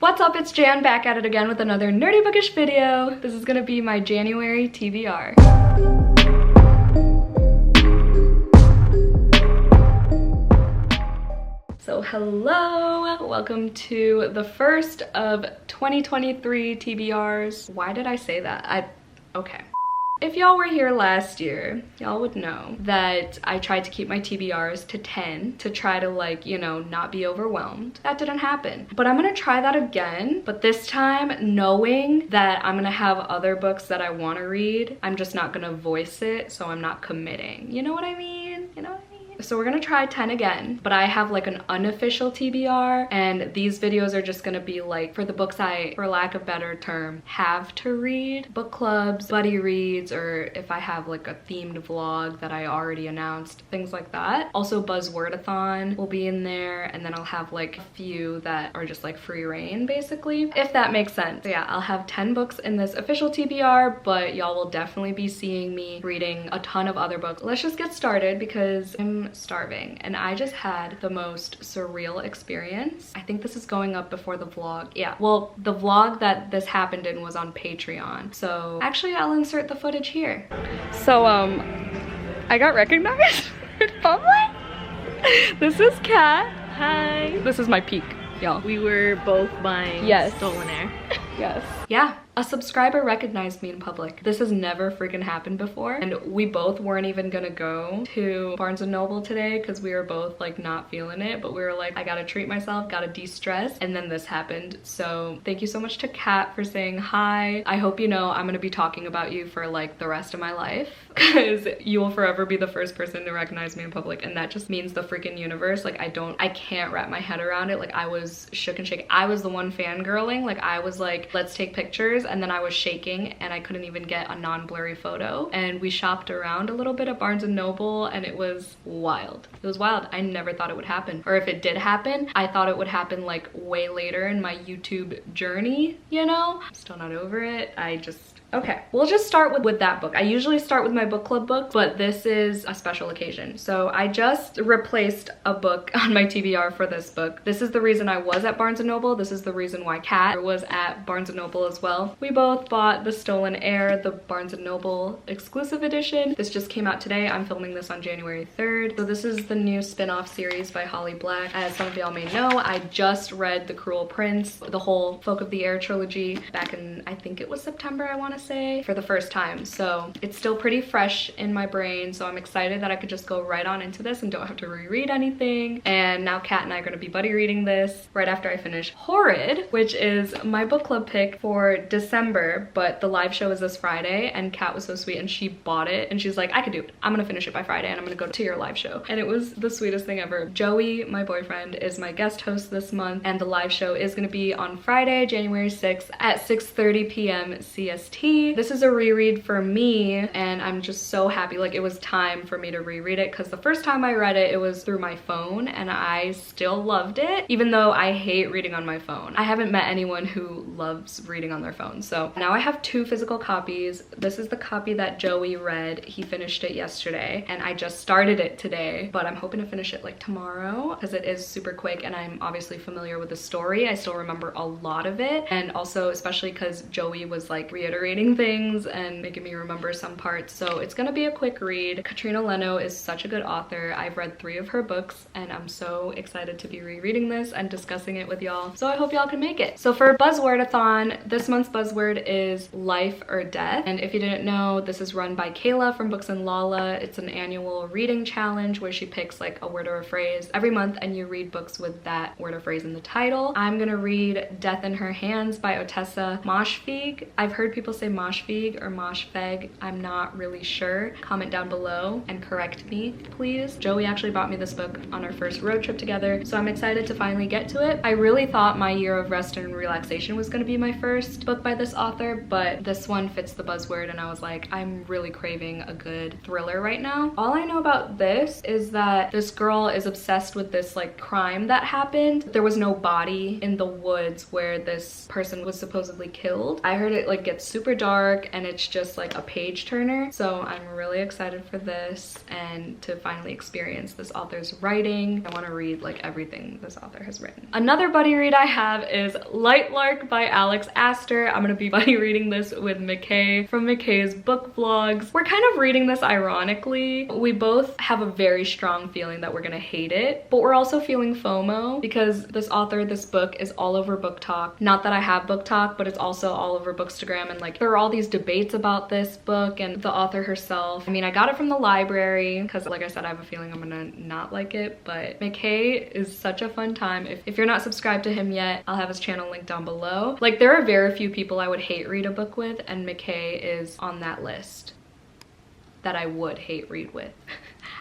What's up, it's Jan back at it again with another nerdy bookish video. This is gonna be my January TBR. So hello, welcome to the first of 2023 TBRs. Why did I say that? Okay. If y'all were here last year, y'all would know that I tried to keep my TBRs to 10 to try to, like, you know, not be overwhelmed. That didn't happen. But I'm gonna try that again, but this time knowing that I'm gonna have other books that I wanna read, I'm just not gonna voice it, so I'm not committing. You know what I mean? You know what I mean? So we're gonna try 10 again, but I have like an unofficial TBR, and these videos are just gonna be like for the books I, for lack of a better term, have to read. Book clubs, buddy reads, or if I have like a themed vlog that I already announced, things like that. Also Buzzword-a-thon will be in there, and then I'll have like a few that are just like free reign basically, if that makes sense. So yeah, I'll have 10 books in this official TBR, but y'all will definitely be seeing me reading a ton of other books. Let's just get started because I'm starving and I just had the most surreal experience. I think this is going up before the vlog. Yeah, well, the vlog that this happened in was on Patreon, so actually I'll insert the footage here. So I got recognized in public. This is Kat. Hi. This is my peak, y'all. We were both buying stolen air. Yes. Yeah, a subscriber recognized me in public. This has never freaking happened before, and we both weren't even gonna go to Barnes & Noble today because we were both like not feeling it, but we were like, I gotta treat myself, gotta de-stress, and then this happened. So thank you so much to Kat for saying hi. I hope you know I'm gonna be talking about you for like the rest of my life because you will forever be the first person to recognize me in public, and that just means the freaking universe. Like I can't wrap my head around it. Like I was shook and shaken. I was the one fangirling. Like I was like, let's take pictures, and then I was shaking and I couldn't even get a non-blurry photo. And we shopped around a little bit at Barnes & Noble, and it was wild. It was wild. I never thought it would happen, or if it did happen, I thought it would happen like way later in my YouTube journey, you know? I'm still not over it. Okay, we'll just start with that book. I usually start with my book club book, but this is a special occasion. So I just replaced a book on my TBR for this book. This is the reason I was at Barnes & Noble. This is the reason why Kat was at Barnes & Noble as well. We both bought The Stolen Heir, the Barnes & Noble exclusive edition. This just came out today. I'm filming this on January 3rd. So this is the new spin-off series by Holly Black. As some of y'all may know, I just read The Cruel Prince, the whole Folk of the Air trilogy back in, I think it was September, I want to say, for the first time. So it's still pretty fresh in my brain, so I'm excited that I could just go right on into this and don't have to reread anything. And now Kat and I are going to be buddy reading this right after I finish Horrid, which is my book club pick for December, but the live show is this Friday, and Kat was so sweet and she bought it and she's like, I could do it. I'm gonna finish it by Friday and I'm gonna go to your live show. And it was the sweetest thing ever. Joey, my boyfriend, is my guest host this month, and the live show is gonna be on Friday, January 6th at 6:30 p.m. CST. This is a reread for me, and I'm just so happy. Like, it was time for me to reread it because the first time I read it, it was through my phone, and I still loved it, even though I hate reading on my phone. I haven't met anyone who loves reading on their phone. So now I have 2 physical copies. This is the copy that Joey read. He finished it yesterday, and I just started it today, but I'm hoping to finish it like tomorrow because it is super quick, and I'm obviously familiar with the story. I still remember a lot of it, and also especially because Joey was like reiterating things and making me remember some parts. So it's gonna be a quick read. Katrina Leno is such a good author. I've read 3 of her books, and I'm so excited to be rereading this and discussing it with y'all. So I hope y'all can make it. So for Buzzword-a-thon, this month's buzzword is life or death. And if you didn't know, this is run by Kayla from Books and Lala. It's an annual reading challenge where she picks like a word or a phrase every month, and you read books with that word or phrase in the title. I'm gonna read Death in Her Hands by Ottessa Moshfegh. I've heard people say Moshfegh or Moshfegh. I'm not really sure. Comment down below and correct me, please. Joey actually bought me this book on our first road trip together, so I'm excited to finally get to it. I really thought My Year of Rest and Relaxation was gonna be my first book by by this author, but this one fits the buzzword and I was like, I'm really craving a good thriller right now. All I know about this is that this girl is obsessed with this like crime that happened. There was no body in the woods where this person was supposedly killed. I heard it like gets super dark and it's just like a page turner. So I'm really excited for this and to finally experience this author's writing. I want to read like everything this author has written. Another buddy read I have is Light Lark by Alex Astor. I'm gonna be buddy reading this with McKay from McKay's book vlogs. We're kind of reading this ironically. We both have a very strong feeling that we're gonna hate it, but we're also feeling FOMO because this author, this book is all over Book Talk. Not that I have Book Talk, but it's also all over Bookstagram, and like there are all these debates about this book and the author herself. I mean, I got it from the library because like I said, I have a feeling I'm gonna not like it, but McKay is such a fun time. If you're not subscribed to him yet, I'll have his channel linked down below. Like there are very few people I would hate read a book with, and McKay is on that list that I would hate read with.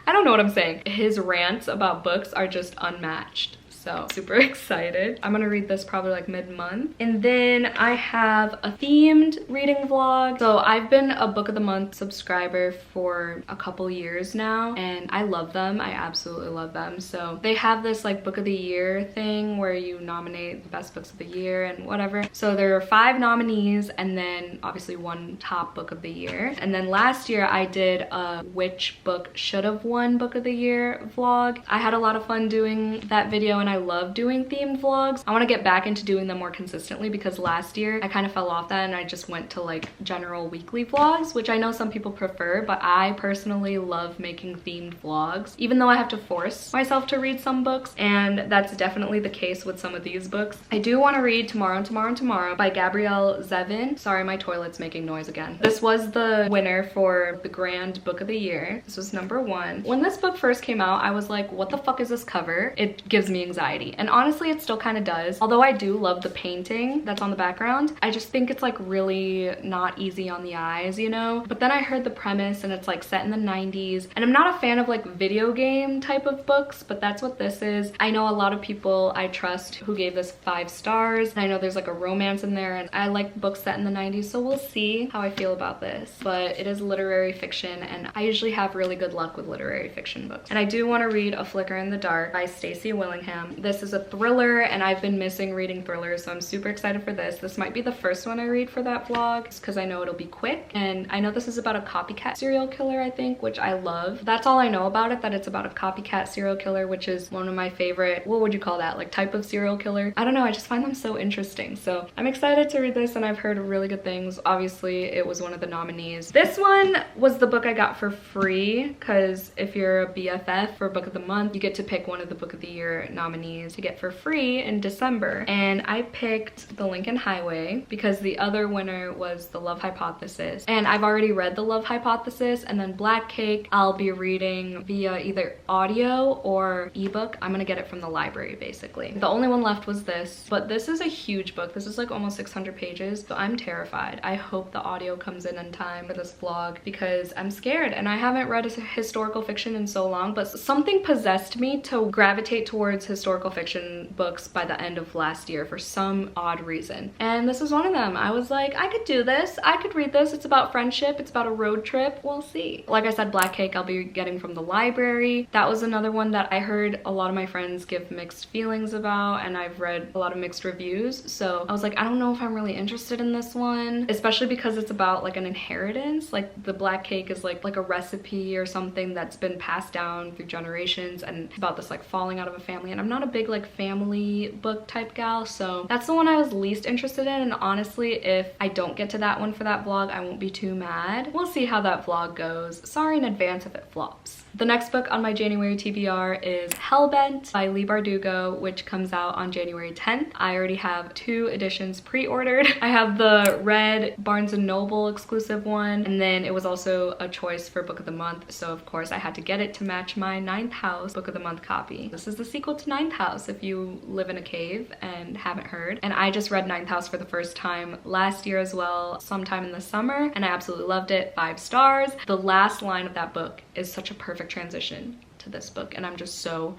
I don't know what I'm saying. His rants about books are just unmatched. So super excited. I'm gonna read this probably like mid-month. And then I have a themed reading vlog. So I've been a book of the month subscriber for a couple years now and I love them. I absolutely love them. So they have this like book of the year thing where you nominate the best books of the year and whatever. So there are 5 nominees and then obviously 1 top book of the year. And then last year I did a which book should have won book of the year vlog. I had a lot of fun doing that video and I love doing themed vlogs. I want to get back into doing them more consistently because last year I kind of fell off that and I just went to like general weekly vlogs, which I know some people prefer, but I personally love making themed vlogs, even though I have to force myself to read some books, and that's definitely the case with some of these books. I do want to read Tomorrow and Tomorrow and Tomorrow by Gabrielle Zevin. Sorry, my toilet's making noise again. This was the winner for the grand book of the year. This was #1. When this book first came out, I was like, what the fuck is this cover? It gives me anxiety. And honestly, it still kind of does. Although I do love the painting that's on the background, I just think it's like really not easy on the eyes, you know? But then I heard the premise and it's like set in the 90s. And I'm not a fan of like video game type of books, but that's what this is. I know a lot of people I trust who gave this 5 stars. And I know there's like a romance in there and I like books set in the 90s. So we'll see how I feel about this. But it is literary fiction and I usually have really good luck with literary fiction books. And I do want to read A Flicker in the Dark by Stacey Willingham. This is a thriller and I've been missing reading thrillers, so I'm super excited for this. This might be the first one I read for that vlog because I know it'll be quick, and I know this is about a copycat serial killer, I think, which I love. That's all I know about it, that it's about a copycat serial killer, which is one of my favorite, what would you call that, like type of serial killer? I don't know, I just find them so interesting. So I'm excited to read this and I've heard really good things. Obviously it was one of the nominees. This one was the book I got for free because if you're a BFF for book of the month, you get to pick one of the book of the year nominees to get for free in December, and I picked The Lincoln Highway because the other winner was The Love Hypothesis, and I've already read The Love Hypothesis. And then Black Cake I'll be reading via either audio or ebook. I'm gonna get it from the library basically. The only one left was this, but this is a huge book. This is like almost 600 pages, so I'm terrified. I hope the audio comes in time for this vlog because I'm scared and I haven't read a historical fiction in so long, but something possessed me to gravitate towards historical fiction books by the end of last year for some odd reason, and this is one of them. I was like, I could do this, I could read this. It's about friendship, it's about a road trip, we'll see. Like I said, Black Cake I'll be getting from the library. That was another one that I heard a lot of my friends give mixed feelings about, and I've read a lot of mixed reviews, so I was like, I don't know if I'm really interested in this one, especially because it's about like an inheritance. Like the Black Cake is like a recipe or something that's been passed down through generations, and it's about this like falling out of a family, and I'm not a big like family book type gal, so that's the one I was least interested in. And honestly, if I don't get to that one for that vlog, I won't be too mad. We'll see how that vlog goes. Sorry in advance if it flops. The next book on my January TBR is Hellbent by Leigh Bardugo, which comes out on January 10th. I already have 2 editions pre-ordered. I have the red Barnes & Noble exclusive one, and then it was also a choice for book of the month, so of course I had to get it to match my 9th house book of the month copy. This is the sequel to 9th house if you live in a cave and haven't heard, and I just read 9th house for the first time last year as well, sometime in the summer, and I absolutely loved it. 5 stars. The last line of that book is such a perfect transition to this book, and I'm just so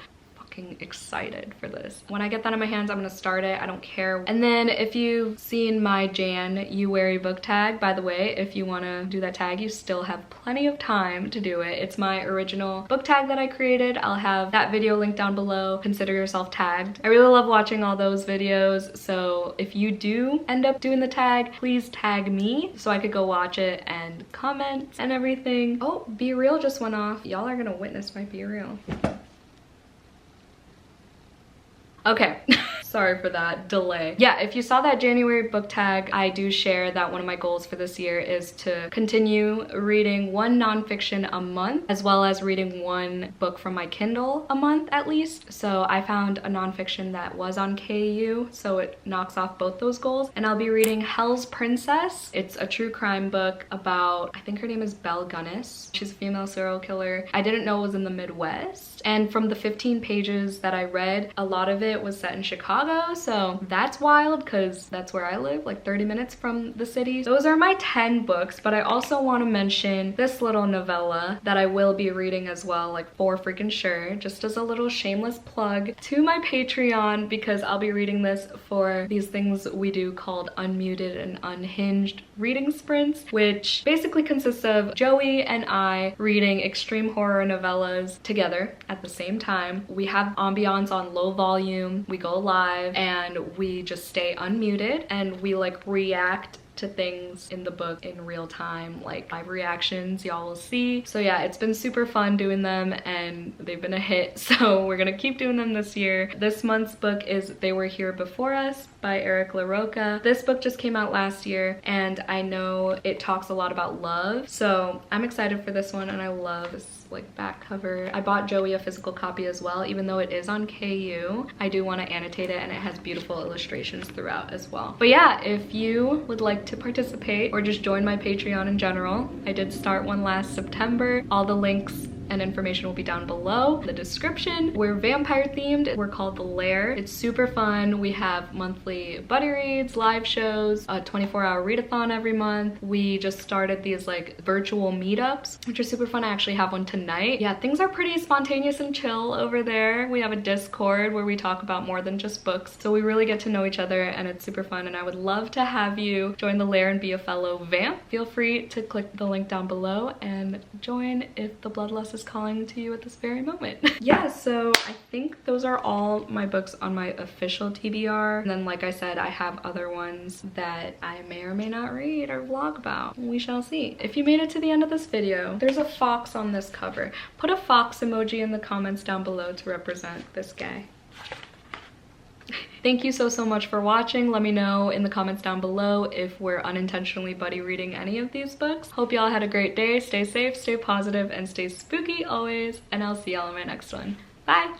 fucking excited for this. When I get that in my hands, I'm gonna start it. I don't care. And then if you've seen my Jan You Wary book tag, by the way, if you want to do that tag, you still have plenty of time to do it. It's my original book tag that I created. I'll have that video linked down below. Consider yourself tagged. I really love watching all those videos, so if you do end up doing the tag, please tag me so I could go watch it and comment and everything. Oh, Be Real just went off. Y'all are gonna witness my Be Real. Okay. Sorry for that delay. Yeah, if you saw that January book tag, I do share that one of my goals for this year is to continue reading one nonfiction a month, as well as reading one book from my Kindle a month at least. So I found a nonfiction that was on KU, so it knocks off both those goals. And I'll be reading Hell's Princess. It's a true crime book about, I think her name is Belle Gunnis. She's a female serial killer. I didn't know it was in the Midwest. And from the 15 pages that I read, a lot of it was set in Chicago, so that's wild because that's where I live, like 30 minutes from the city. Those are my 10 books, but I also want to mention this little novella that I will be reading as well, like for freaking sure, just as a little shameless plug to my Patreon, because I'll be reading this for these things we do called Unmuted and Unhinged reading sprints, which basically consists of Joey and I reading extreme horror novellas together at the same time. We have ambiance on low volume, we go live, and we just stay unmuted and we like react to things in the book in real time, like live reactions y'all will see. So yeah, it's been super fun doing them and they've been a hit, so we're gonna keep doing them this year. This month's book is They Were Here Before Us by Eric LaRocca. This book just came out last year and I know it talks a lot about love, so I'm excited for this one and I love this like back cover. I bought Joey a physical copy as well, even though it is on KU. I do want to annotate it and it has beautiful illustrations throughout as well. But yeah, if you would like to participate or just join my Patreon in general, I did start one last September. All the links and information will be down below in the description. We're vampire themed. We're called The Lair. It's super fun. We have monthly buddy reads, live shows, a 24-hour readathon every month. We just started these like virtual meetups, which are super fun. I actually have one tonight. Yeah, things are pretty spontaneous and chill over there. We have a Discord where we talk about more than just books, so we really get to know each other and it's super fun, and I would love to have you join The Lair and be a fellow vamp. Feel free to click the link down below and join if the bloodlust is calling to you at this very moment. Yeah, so I think those are all my books on my official TBR. And then like I said, I have other ones that I may or may not read or vlog about. We shall see. If you made it to the end of this video, there's a fox on this cover. Put a fox emoji in the comments down below to represent this guy. Thank you so much for watching. Let me know in the comments down below if we're unintentionally buddy reading any of these books. Hope y'all had a great day. Stay safe, stay positive, and stay spooky always. And I'll see y'all in my next one. Bye!